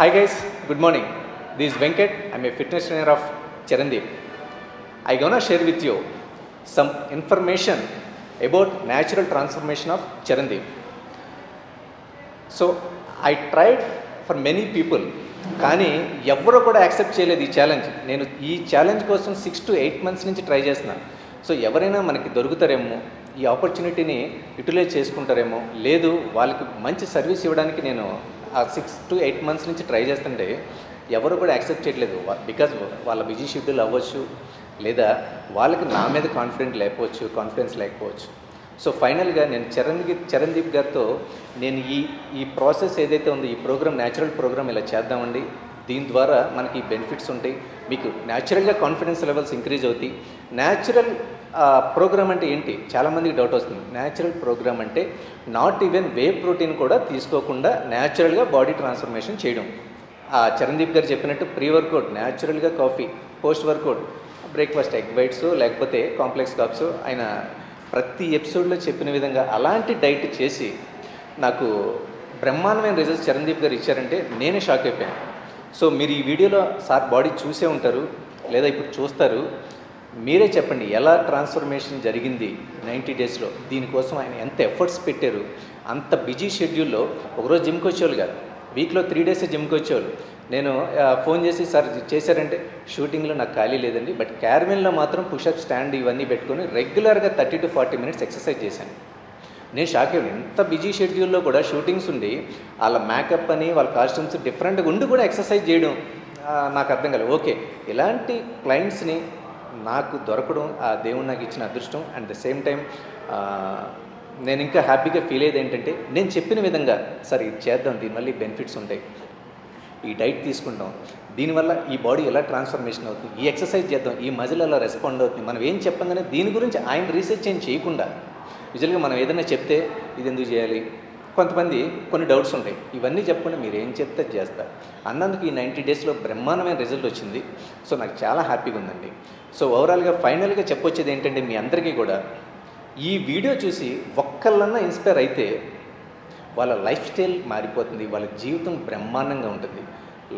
Hi guys, good morning. This is Venkat. I'm a fitness trainer of Charandeep. I'm gonna share with you some information about natural transformation of Charandeep. So I tried for many people, కానీ ఎవరో కూడా accept చేయలేదు ఈ challenge. నేను ఈ challenge కోసం 6 to 8 months నుంచి try చేస్తున్నాను. సో ఎవరైనా మనకి దొరుకుతారేమో, ఈ ఆపర్చునిటీని యూటిలైజ్ చేసుకుంటారేమో, లేదు వాళ్ళకి మంచి సర్వీస్ ఇవ్వడానికి నేను ఆ 6 to 8 months నుంచి ట్రై చేస్తుంటే ఎవరు కూడా యాక్సెప్ట్ చేయట్లేదు. బికాజ్ వాళ్ళ బిజీ షెడ్యూల్ అవ్వచ్చు, లేదా వాళ్ళకి నా మీద కాన్ఫిడెన్స్ లేకపోవచ్చు. సో ఫైనల్గా నేను చరణ్దీప్ గారితో నేను ఈ ప్రాసెస్ ఏదైతే ఉందో, ఈ ప్రోగ్రామ్ న్యాచురల్ ప్రోగ్రామ్ ఇలా చేద్దామండి, దీని ద్వారా మనకి బెనిఫిట్స్ ఉంటాయి, మీకు న్యాచురల్గా కాన్ఫిడెన్స్ లెవెల్స్ ఇంక్రీజ్ అవుతాయి. న్యాచురల్ ప్రోగ్రామ్ అంటే ఏంటి, చాలామందికి డౌట్ వస్తుంది. న్యాచురల్ ప్రోగ్రామ్ అంటే నాట్ ఈవెన్ వే ప్రోటీన్ కూడా తీసుకోకుండా న్యాచురల్గా బాడీ ట్రాన్స్ఫర్మేషన్ చేయడం. చరణ్దీప్ గారు చెప్పినట్టు ప్రీ వర్కౌట్ న్యాచురల్గా coffee, post workout breakfast egg whites లేకపోతే కాంప్లెక్స్ కార్బ్స్, ఆయన ప్రతి ఎపిసోడ్లో చెప్పిన విధంగా అలాంటి డైట్ చేసి నాకు బ్రహ్మాండమైన రిజల్ట్స్ చరణ్దీప్ గారు ఇచ్చారంటే నేనే షాక్ అయిపోయాను. సో మీరు ఈ వీడియోలో సార్ బాడీ చూసే ఉంటారు, లేదా ఇప్పుడు చూస్తారు. మీరే చెప్పండి ఎలా ట్రాన్స్ఫర్మేషన్ జరిగింది 90 daysలో. దీనికోసం ఆయన ఎంత ఎఫర్ట్స్ పెట్టారు. అంత బిజీ షెడ్యూల్లో ఒకరోజు జిమ్కి వచ్చేవాళ్ళు కాదు, వీక్లో 3 days జిమ్కి వచ్చేవాళ్ళు. నేను ఫోన్ చేసి సార్ చేశారంటే, షూటింగ్లో నాకు ఖాళీ లేదండి, బట్ క్యారమెన్లో మాత్రం పుషప్ స్టాండ్ ఇవన్నీ పెట్టుకొని రెగ్యులర్గా 30 to 40 minutes ఎక్సర్సైజ్ చేశాను. నేను షాక్ అయ్యాను. ఎంత బిజీ షెడ్యూల్లో కూడా షూటింగ్స్ ఉండి వాళ్ళ మేకప్ అని వాళ్ళ కాస్ట్యూమ్స్ డిఫరెంట్గా ఉండి కూడా ఎక్సర్సైజ్ చేయడం నాకు అర్థం కాలేదు. ఓకే, ఇలాంటి క్లయింట్స్ని నాకు దొరకడం ఆ దేవుడు నాకు ఇచ్చిన అదృష్టం. అండ్ ద సేమ్ టైం నేను ఇంకా హ్యాపీగా ఫీల్ అయ్యేది ఏంటంటే, నేను చెప్పిన విధంగా సరే ఇది చేద్దాం, దీనివల్ల ఈ బెనిఫిట్స్ ఉంటాయి, ఈ డైట్ తీసుకుంటాం, దీనివల్ల ఈ బాడీ ఎలా ట్రాన్స్ఫర్మేషన్ అవుతుంది, ఈ ఎక్సర్సైజ్ చేద్దాం, ఈ మజిల్ ఎలా రెస్పాండ్ అవుతుంది, మనం ఏం చెప్పంగానే దీని గురించి ఆయన రీసెర్చ్ ఏం చేయకుండా యూజువల్గా మనం ఏదైనా చెప్తే ఇది ఎందుకు చేయాలి, కొంతమంది కొన్ని డౌట్స్ ఉంటాయి, ఇవన్నీ చెప్పకుండా మీరు ఏం చెప్తే చేస్తారు అన్నందుకు ఈ 90 daysలో బ్రహ్మాండమైన రిజల్ట్ వచ్చింది. సో నాకు చాలా హ్యాపీగా ఉందండి. సో ఓవరాల్గా ఫైనల్గా చెప్పొచ్చేది ఏంటంటే, మీ అందరికీ కూడా ఈ వీడియో చూసి ఒక్కళ్ళన్నా ఇన్స్పైర్ అయితే వాళ్ళ లైఫ్ స్టైల్ మారిపోతుంది, వాళ్ళ జీవితం బ్రహ్మాండంగా ఉంటుంది.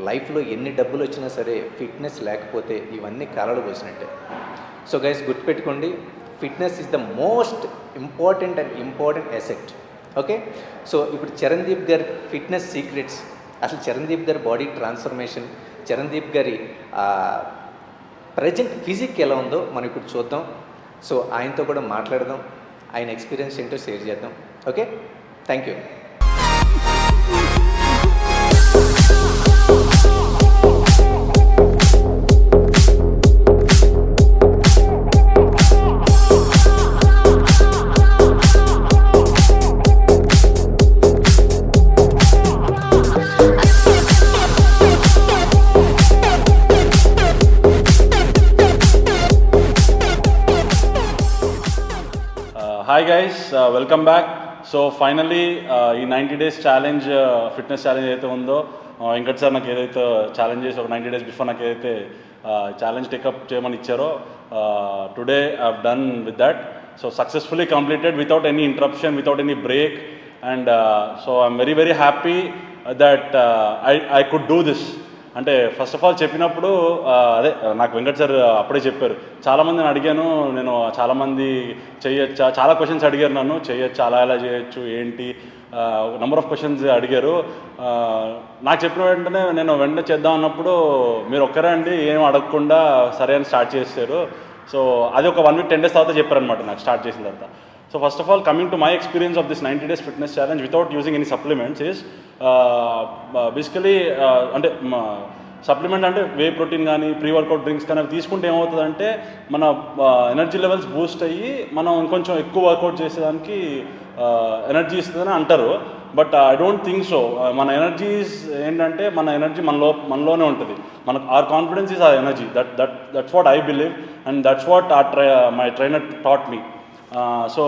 లైఫ్లో ఎన్ని డబ్బులు వచ్చినా సరే ఫిట్నెస్ లేకపోతే ఇవన్నీ కాలాలు పోసినట్టే. సో గైస్ గుర్తుపెట్టుకోండి, fitness is the most important asset. Okay, so ఇప్పుడు చరణ్దీప్ గారి ఫిట్నెస్ సీక్రెట్స్, అసలు చరణ్దీప్ గారి బాడీ ట్రాన్స్ఫర్మేషన్, చరణ్దీప్ గారి ప్రజెంట్ ఫిజిక్ ఎలా ఉందో మనం ఇప్పుడు చూద్దాం. సో ఆయనతో కూడా మాట్లాడదాం, ఆయన ఎక్స్పీరియన్స్ ఏంటో షేర్ చేద్దాం. Okay, thank you. Hi guys, welcome back. So finally ఈ 90 days ఛాలెంజ్, ఫిట్నెస్ ఛాలెంజ్ ఏదైతే ఉందో, వెంకట్ సార్ నాకు ఏదైతే ఛాలెంజ్ చేసి ఒక 90 days బిఫోర్ నాకు ఏదైతే ఛాలెంజ్ టేకప్ చేయమని ఇచ్చారో, today I have done with that. So successfully completed without any interruption, without any break. And so I'm very happy that I could do this. అంటే first of all చెప్పినప్పుడు అదే నాకు Venkat sir అప్పుడే చెప్పారు. చాలామందిని అడిగాను నేను, చాలామంది చేయొచ్చా, చాలా క్వశ్చన్స్ అడిగారు నన్ను, చేయొచ్చా, అలా ఎలా చేయొచ్చు ఏంటి, నెంబర్ ఆఫ్ క్వశ్చన్స్ అడిగారు. నాకు చెప్పిన వెంటనే నేను వెంటనే చేద్దాం అన్నప్పుడు మీరు ఒక్కరే అండి ఏం అడగకుండా సరే అని స్టార్ట్ చేశారు. సో అది ఒక 1 week 10 days తర్వాత చెప్పారనమాట నాకు స్టార్ట్ చేసిన తర్వాత. So first of all, coming to my experience of this 90 days fitness challenge without using any supplements is basically అంటే సప్లిమెంట్ అంటే వే ప్రోటీన్ కానీ ప్రీ వర్కౌట్ డ్రింక్స్ కానీ అవి తీసుకుంటే ఏమవుతుందంటే మన ఎనర్జీ లెవెల్స్ బూస్ట్ అయ్యి మనం ఇంకొంచెం ఎక్కువ వర్కౌట్ చేసేదానికి ఎనర్జీ ఇస్తుందని అంటారు. But I don't think so. మన ఎనర్జీస్ ఏంటంటే మన ఎనర్జీ మనలోనే ఉంటుంది. మనకు our confidence is our energy. That's what I believe and that's what my trainer taught me. So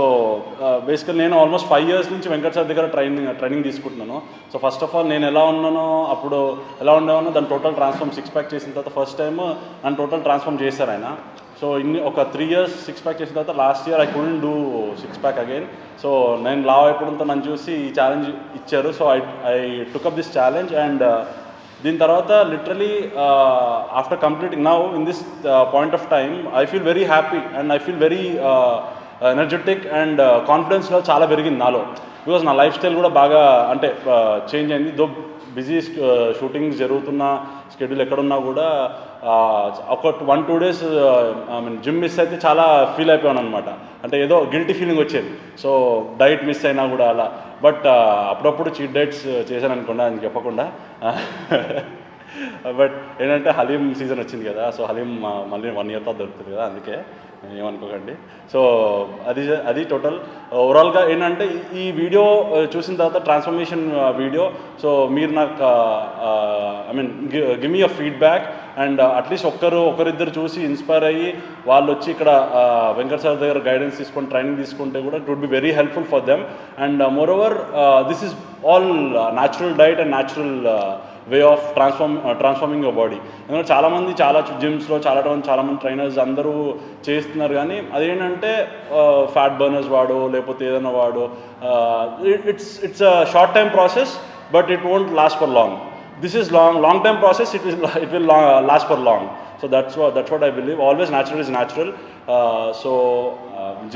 basically నేను ఆల్మోస్ట్ 5 years నుంచి వెంకట్ సార్ దగ్గర ట్రైనింగ్ తీసుకుంటున్నాను. సో ఫస్ట్ ఆఫ్ ఆల్ నేను ఎలా ఉన్నానో అప్పుడు ఎలా ఉండేవానో దాన్ని టోటల్ ట్రాన్స్ఫార్మ్ 6 pack చేసిన తర్వాత ఫస్ట్ టైం నన్ను టోటల్ ట్రాన్స్ఫార్మ్ చేశారు ఆయన. సో ఒక 3 years 6 pack చేసిన తర్వాత last year I couldn't do 6 pack again. So నేను లావ్ అయిపోవడంతో నన్ను చూసి ఈ ఛాలెంజ్ ఇచ్చారు. So I took up this challenge and దీని తర్వాత literally after completing now in this point of time I feel very happy and I feel very energetic and కాన్ఫిడెన్స్లో చాలా పెరిగింది నాలో. బికాజ్ నా లైఫ్ స్టైల్ కూడా బాగా అంటే చేంజ్ అయింది. దో బిజీ షూటింగ్స్ జరుగుతున్న షెడ్యూల్ ఎక్కడున్నా కూడా ఒక 1-2 days I mean gym miss అయితే చాలా ఫీల్ అయిపోయాను అనమాట. అంటే ఏదో గిల్టీ ఫీలింగ్ వచ్చేది. సో డైట్ మిస్ అయినా కూడా అలా. బట్ అప్పుడప్పుడు చీట్ డైట్స్ చేశాను అనుకోండి, అని చెప్పకుండా. బట్ ఏంటంటే హలీం సీజన్ వచ్చింది కదా, సో హలీం మళ్ళీ 1 year తర్వాత దొరుకుతుంది కదా, అందుకే ఏమనుకోకండి. సో అది టోటల్ ఓవరాల్గా ఏంటంటే ఈ వీడియో చూసిన తర్వాత ట్రాన్స్ఫర్మేషన్ వీడియో. సో మీరు నాకు I mean give me a feedback and at least ఒకరిద్దరు చూసి ఇన్స్పైర్ అయ్యి వాళ్ళు వచ్చి ఇక్కడ వెంకట్ సార్ దగ్గర గైడెన్స్ తీసుకొని ట్రైనింగ్ తీసుకుంటే కూడా it would be very helpful for them. And moreover this is all natural diet and natural way of transforming your body. ఎందుకంటే చాలామంది చాలా జిమ్స్లో చాలామంది ట్రైనర్స్ అందరూ చేస్తున్నారు, కానీ అదేంటంటే ఫ్యాట్ బర్నర్స్ వాడు లేకపోతే ఏదైనా వాడు. It's a short time process but it won't last for long. This is long time process. It will last for long. So that's what I believe. Always natural is natural. So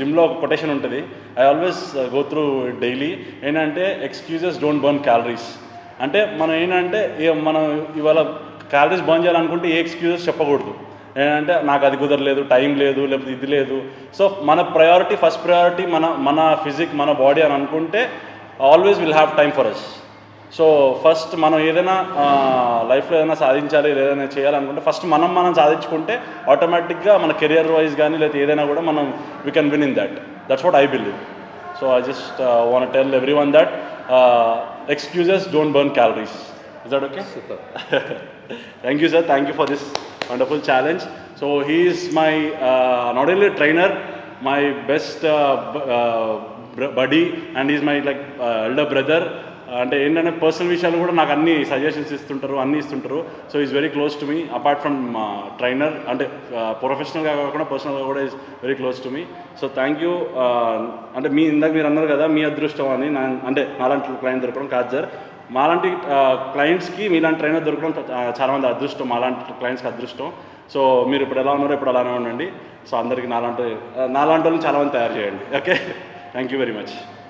జిమ్లో ఒక quotation ఉంటుంది, I always go through daily. ఏంటంటే excuses don't burn calories. అంటే మనం ఏంటంటే మనం ఇవాళ calories burn చేయాలనుకుంటే ఏ ఎక్స్క్యూజెస్ చెప్పకూడదు. ఏంటంటే నాకు అది కుదరలేదు, టైం లేదు, లేకపోతే ఇది లేదు. సో మన ప్రయారిటీ, ఫస్ట్ ప్రయారిటీ మన ఫిజిక్, మన బాడీ అని అనుకుంటే always will have time for us. So first మనం ఏదైనా లైఫ్లో ఏదైనా సాధించాలి, ఏదైనా చేయాలనుకుంటే ఫస్ట్ మనం సాధించుకుంటే ఆటోమేటిక్గా మన కెరియర్ వైజ్ కానీ లేకపోతే ఏదైనా కూడా మనం we can win in that. That's what I believe. So I just want tell everyone that excuses don't burn calories. Is that okay? Super. Thank you, sir. Thank you for this wonderful challenge. So he is my not only trainer, my best buddy, and he is my like elder brother. అంటే ఏంటంటే personal విషయాలు కూడా నాకు అన్ని suggestions ఇస్తుంటారు, అన్నీ ఇస్తుంటారు. So is very close to me apart from trainer. అంటే ప్రొఫెషనల్గా కాకుండా పర్సనల్గా కూడా is very close to me. So thank you. అంటే ఇందాక మీరు అన్నారు కదా మీ అదృష్టం అని. అంటే నాలాంటి క్లయింట్ దొరకడం కాదు సార్, మాలాంటి క్లయింట్స్కి మీలాంటి ట్రైనర్ దొరకడం చాలామంది అదృష్టం, మాలాంటి క్లయింట్స్కి అదృష్టం. సో మీరు ఇప్పుడు ఎలా ఉన్నారో ఇప్పుడు అలానే ఉండండి. సో అందరికీ నాలాంటి వాళ్ళని చాలామంది తయారు చేయండి. Okay, thank you very much.